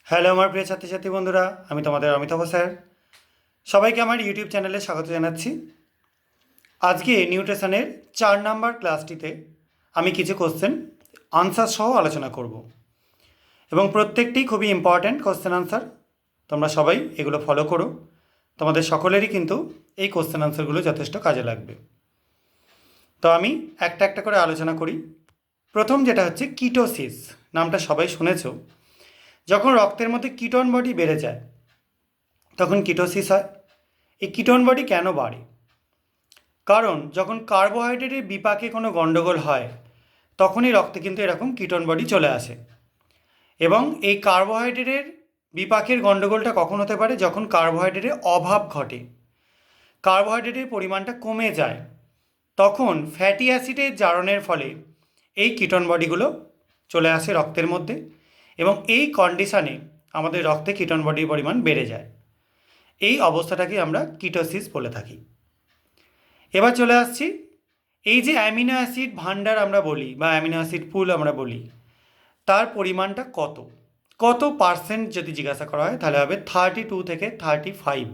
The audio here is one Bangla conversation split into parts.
হ্যালো আমার প্রিয় ছাত্রছাত্রী বন্ধুরা, আমি তোমাদের অমিতাভ স্যার। সবাইকে আমার ইউটিউব চ্যানেলে স্বাগত জানাচ্ছি। আজকে নিউট্রিশনের 4 নম্বর ক্লাসটিতে আমি কিছু কোশ্চেন আনসার সহ আলোচনা করব এবং প্রত্যেকটি খুবই ইম্পর্ট্যান্ট কোশ্চেন আনসার। তোমরা সবাই এগুলো ফলো করো, তোমাদের সকলেরই কিন্তু এই কোশ্চেন আনসারগুলো যথেষ্ট কাজে লাগবে। তো আমি একটা একটা করে আলোচনা করি। প্রথম যেটা হচ্ছে কিটোসিস, নামটা সবাই শুনেছো। যখন রক্তের মধ্যে কিটোন বডি বেড়ে যায় তখন কিটোসিস হয়। এই কিটোন বডি কেন বাড়ে? কারণ যখন কার্বোহাইড্রেটের বিপাকে কোনো গণ্ডগোল হয় তখনই রক্তে কিন্তু এরকম কিটোন বডি চলে আসে। এবং এই কার্বোহাইড্রেটের বিপাকের গণ্ডগোলটা কখন হতে পারে? যখন কার্বোহাইড্রেটের অভাব ঘটে, কার্বোহাইড্রেটের পরিমাণটা কমে যায়, তখন ফ্যাটি অ্যাসিডের জারণের ফলে এই কিটোন বডিগুলো চলে আসে রক্তের মধ্যে এবং এই কন্ডিশানে আমাদের রক্তে কিটোন বডির পরিমাণ বেড়ে যায়। এই অবস্থাটাকে আমরা কিটোসিস বলে থাকি। এবার চলে আসছি, এই যে অ্যামিনো অ্যাসিড ভাণ্ডার আমরা বলি বা অ্যামিনো অ্যাসিড পুল আমরা বলি, তার পরিমাণটা কত কত পার্সেন্ট যদি জিজ্ঞাসা করা হয় তাহলে হবে 32 থেকে 35।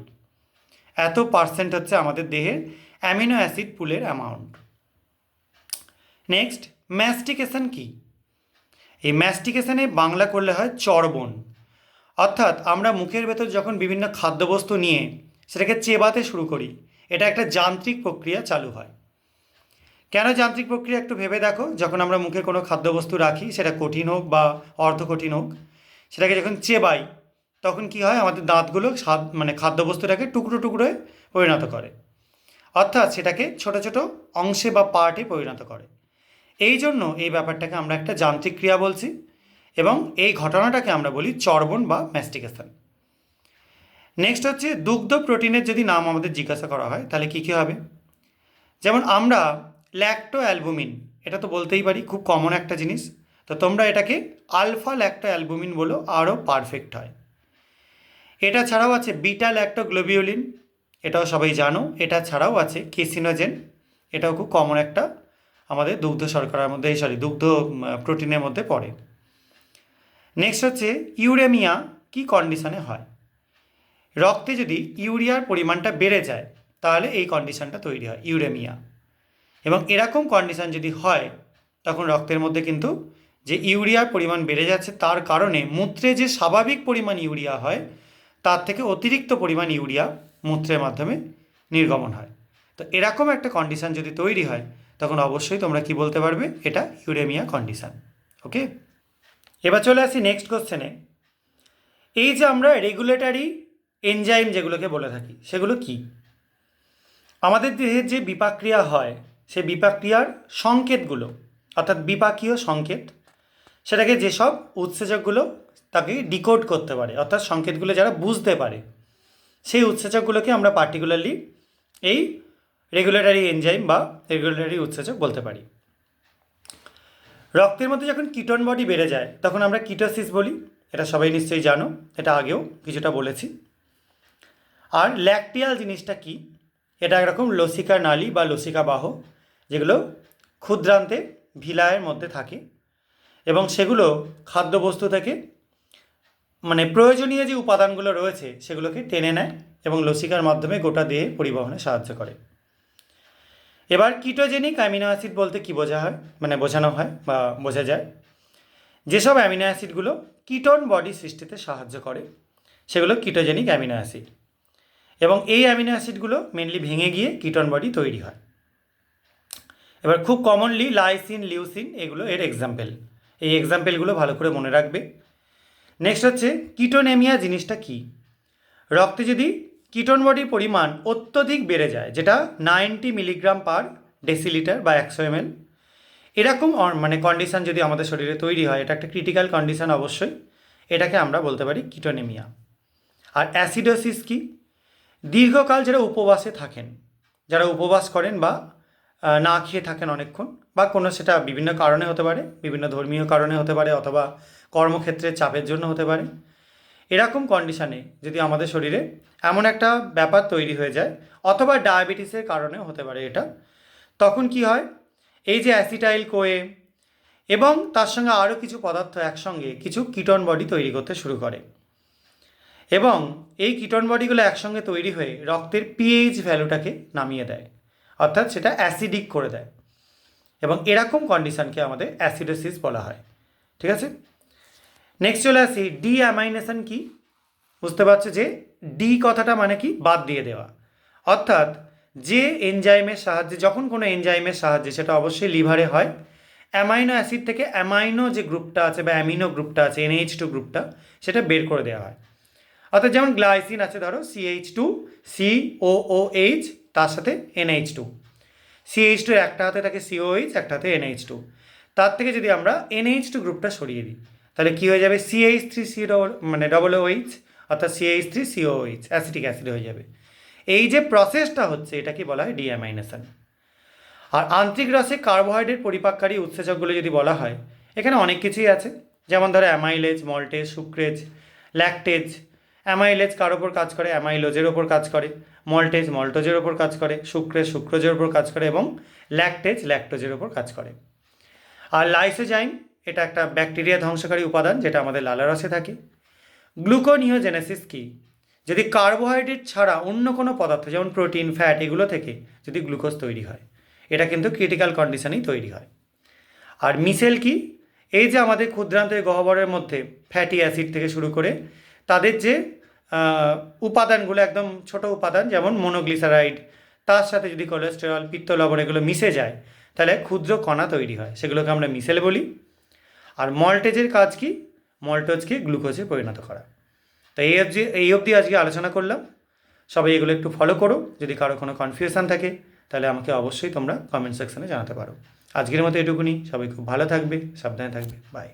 এত পার্সেন্ট হচ্ছে আমাদের দেহের অ্যামিনো অ্যাসিড পুলের অ্যামাউন্ট। নেক্সট, ম্যাস্টিকেশন কি? এই ম্যাস্টিকেশনে বাংলা করলে হয় চর্বণ। অর্থাৎ আমরা মুখের ভেতর যখন বিভিন্ন খাদ্যবস্তু নিয়ে সেটাকে চেবাতে শুরু করি, এটা একটা যান্ত্রিক প্রক্রিয়া চালু হয়। কেন যান্ত্রিক প্রক্রিয়া একটু ভেবে দেখো। যখন আমরা মুখে কোনো খাদ্যবস্তু রাখি, সেটা কঠিন হোক বা অর্ধ কঠিন হোক, সেটাকে যখন চেবাই তখন কি হয়? আমাদের দাঁতগুলো খাদ্যবস্তুটাকে টুকরো টুকরোয় পরিণত করে, অর্থাৎ সেটাকে ছোট ছোট অংশে বা পার্টে পরিণত করে। এই জন্য এই ব্যাপারটাকে আমরা একটা যান্ত্রিক ক্রিয়া বলছি এবং এই ঘটনাটাকে আমরা বলি চর্বণ বা ম্যাস্টিকেশন। নেক্সট হচ্ছে দুগ্ধ প্রোটিনের যদি নাম আমাদের জিজ্ঞাসা করা হয় তাহলে কী কী হবে? যেমন আমরা ল্যাক্টো অ্যালবুমিন, এটা তো বলতেই পারি, খুব কমন একটা জিনিস। তো তোমরা এটাকে আলফা ল্যাক্টো অ্যালবুমিন বলো, আরও পারফেক্ট হয়। এটা ছাড়াও আছে বিটা ল্যাক্টো গ্লোবিউলিন, এটাও সবাই জানো। এটা ছাড়াও আছে কেসিনোজেন, এটাও খুব কমন একটা আমাদের দুগ্ধ শর্করার মধ্যে, দুগ্ধ প্রোটিনের মধ্যে পড়ে। নেক্সট হচ্ছে ইউরেমিয়া কি কন্ডিশনে হয়? রক্তে যদি ইউরিয়ার পরিমাণটা বেড়ে যায় তাহলে এই কন্ডিশনটা তৈরি হয়, ইউরেমিয়া। এবং এরকম কন্ডিশন যদি হয় তখন রক্তের মধ্যে কিন্তু যে ইউরিয়ার পরিমাণ বেড়ে যাচ্ছে তার কারণে মূত্রে যে স্বাভাবিক পরিমাণ ইউরিয়া হয় তার থেকে অতিরিক্ত পরিমাণ ইউরিয়া মূত্রের মাধ্যমে নির্গমন হয়। তো এরকম একটা কন্ডিশন যদি তৈরি হয় তখন অবশ্যই তোমরা কি বলতে পারবে? এটা ইউরেমিয়া কন্ডিশন। ওকে, এবার চলে আসি নেক্সট কোশ্চেনে। এই যে আমরা রেগুলেটরি এনজাইম যেগুলোকে বলে থাকি সেগুলো কি? আমাদের দেহের যে বিপাক্রিয়া হয় সেই বিপাক্রিয়ার সংকেতগুলো, অর্থাৎ বিপাকীয় সংকেত, সেটাকে যেসব উৎসেচকগুলো তাকে ডিকোড করতে পারে, অর্থাৎ সংকেতগুলো যারা বুঝতে পারে, সেই উৎসেচকগুলোকে আমরা পার্টিকুলারলি এই রেগুলেটরি এনজাইম বা রেগুলেটরি উৎসেচক বলতে পারি। রক্তের মধ্যে যখন কিটোন বডি বেড়ে যায় তখন আমরা কিটোসিস বলি, এটা সবাই নিশ্চয়ই জানো, এটা আগেও কিছুটা বলেছি। আর ল্যাকটিয়াল জিনিসটা কি? এটা একরকম লসিকা নালী বা লসিকা বাহ, যেগুলো ক্ষুদ্রান্তে ভিলায়ের মধ্যে থাকে এবং সেগুলো খাদ্যবস্তু থেকে প্রয়োজনীয় যে উপাদানগুলো রয়েছে সেগুলোকে টেনে নেয় এবং লসিকার মাধ্যমে গোটা দেহে পরিবহনে সাহায্য করে। এবার কিটোজেনিক অ্যামিনো অ্যাসিড বলতে কী বোঝানো হয় বা বোঝা যায়? যেসব অ্যামিনো অ্যাসিডগুলো কিটোন বডি সৃষ্টিতে সাহায্য করে সেগুলো কিটোজেনিক অ্যামিনো অ্যাসিড, এবং এই অ্যামিনো অ্যাসিডগুলো মেনলি ভেঙে গিয়ে কিটোন বডি তৈরি হয়। এবার খুব কমনলি লাইসিন, লিউসিন, এগুলো এর এক্সাম্পল। এই এক্সাম্পলগুলো ভালো করে মনে রাখবে। নেক্সট হচ্ছে কিটোনেমিয়া জিনিসটা কি? রক্তে যদি কিটোন বডির পরিমাণ অত্যধিক বেড়ে যায়, যেটা 90 মিলিগ্রাম পার ডেসিলিটার বা 100 ml, এরকম কন্ডিশান যদি আমাদের শরীরে তৈরি হয়, এটা একটা ক্রিটিক্যাল কন্ডিশান অবশ্যই, এটাকে আমরা বলতে পারি কিটোনেমিয়া। আর অ্যাসিডোসিস কি? দীর্ঘকাল যারা উপবাসে থাকেন, যারা উপবাস করেন বা না খেয়ে থাকেন অনেকক্ষণ, বা কোনো সেটা বিভিন্ন কারণে হতে পারে, বিভিন্ন ধর্মীয় কারণে হতে পারে অথবা কর্মক্ষেত্রে চাপের জন্য হতে পারে, এরকম কন্ডিশানে যদি আমাদের শরীরে এমন একটা ব্যাপার তৈরি হয়ে যায়, অথবা ডায়াবেটিসের কারণেও হতে পারে এটা, তখন কি হয়? এই যে অ্যাসিটাইল কোয়ে এবং তার সঙ্গে আরও কিছু পদার্থ একসঙ্গে কিছু কিটোন বডি তৈরি করতে শুরু করে, এবং এই কিটোন বডিগুলো একসঙ্গে তৈরি হয়ে রক্তের পিএইচ ভ্যালুটাকে নামিয়ে দেয়, অর্থাৎ সেটা অ্যাসিডিক করে দেয়, এবং এরকম কন্ডিশনকে আমাদের অ্যাসিডোসিস বলা হয়। ঠিক আছে, নেক্সট চলে আসি ডি অ্যামাইনেশন কি। বুঝতে পারছো যে ডি কথাটা মানে কি, বাদ দিয়ে দেওয়া। অর্থাৎ যে এনজাইমের সাহায্যে, যখন কোনো এনজাইমের সাহায্যে, সেটা অবশ্যই লিভারে হয়, অ্যামাইনো অ্যাসিড থেকে অ্যামাইনো যে গ্রুপটা আছে বা অ্যামিনো গ্রুপটা আছে, NH2 গ্রুপটা, সেটা বের করে দেওয়া হয়। অর্থাৎ যেমন গ্লাইসিন আছে, ধরো CH2 COOH, তার সাথে NH2, CH2 একটা হাতে থাকে COH, একটা হাতে NH2, তার থেকে যদি আমরা NH2 গ্রুপটা সরিয়ে দিই, তাহলে কী হয়ে যাবে, CH3C মানে OOH, অর্থাৎ CH3COOH, অ্যাসিটিক অ্যাসিড হয়ে যাবে। এই যে প্রসেসটা হচ্ছে, এটাকে বলা হয় ডিঅ্যামাইনেশন। আর আন্ত্রিক রসে কার্বোহাইড্রেট পরিপাককারী উৎসেচকগুলো যদি বলা হয়, এখানে অনেক কিছুই আছে, যেমন ধরো amylase, maltase, sucrase, lactase. Amylase কার ওপর কাজ করে, অ্যামাইলোজের ওপর কাজ করে, মল্টেজ মল্টোজের ওপর কাজ করে, সুক্রেজ সুক্রোজের ওপর কাজ করে, এবং ল্যাকটেজ ল্যাকটোজের ওপর কাজ করে। আর লাইসোজাইম, এটা একটা ব্যাকটেরিয়া ধ্বংসকারী উপাদান, যেটা আমাদের লালারসে থাকে। গ্লুকোনিওজেনেসিস কি, যদি কার্বোহাইড্রেট ছাড়া অন্য কোনো পদার্থ, যেমন প্রোটিন, ফ্যাট, এগুলো থেকে যদি গ্লুকোজ তৈরি হয়, এটা কিন্তু ক্রিটিক্যাল কন্ডিশনেই তৈরি হয়। আর মিসেল কি, এই যে আমাদের ক্ষুদ্রান্ত গহ্বরের মধ্যে ফ্যাটি অ্যাসিড থেকে শুরু করে তাদের যে উপাদানগুলো, একদম ছোট উপাদান, যেমন মোনোগ্লিসারাইড, তার সাথে যদি কোলেস্টেরল, পিত্ত লবণ, এগুলো মিশে যায়, তাহলে ক্ষুদ্র কণা তৈরি হয়, সেগুলোকে আমরা মিসেল বলি। আর মল্টেজের কাজ কি, মল্টোজকে গ্লুকোজে পরিণত করা। তো এই অবধি আজকে আলোচনা করলাম। সবাই এগুলো একটু ফলো করো। যদি কারো কোনো কনফিউশন থাকে, তাহলে আমাকে অবশ্যই তোমরা কমেন্ট সেকশনে জানাতে পারো। আজকের মতো এটুকুনি। সবাই খুব ভালো থাকবে, সাবধানে থাকবে। বাই।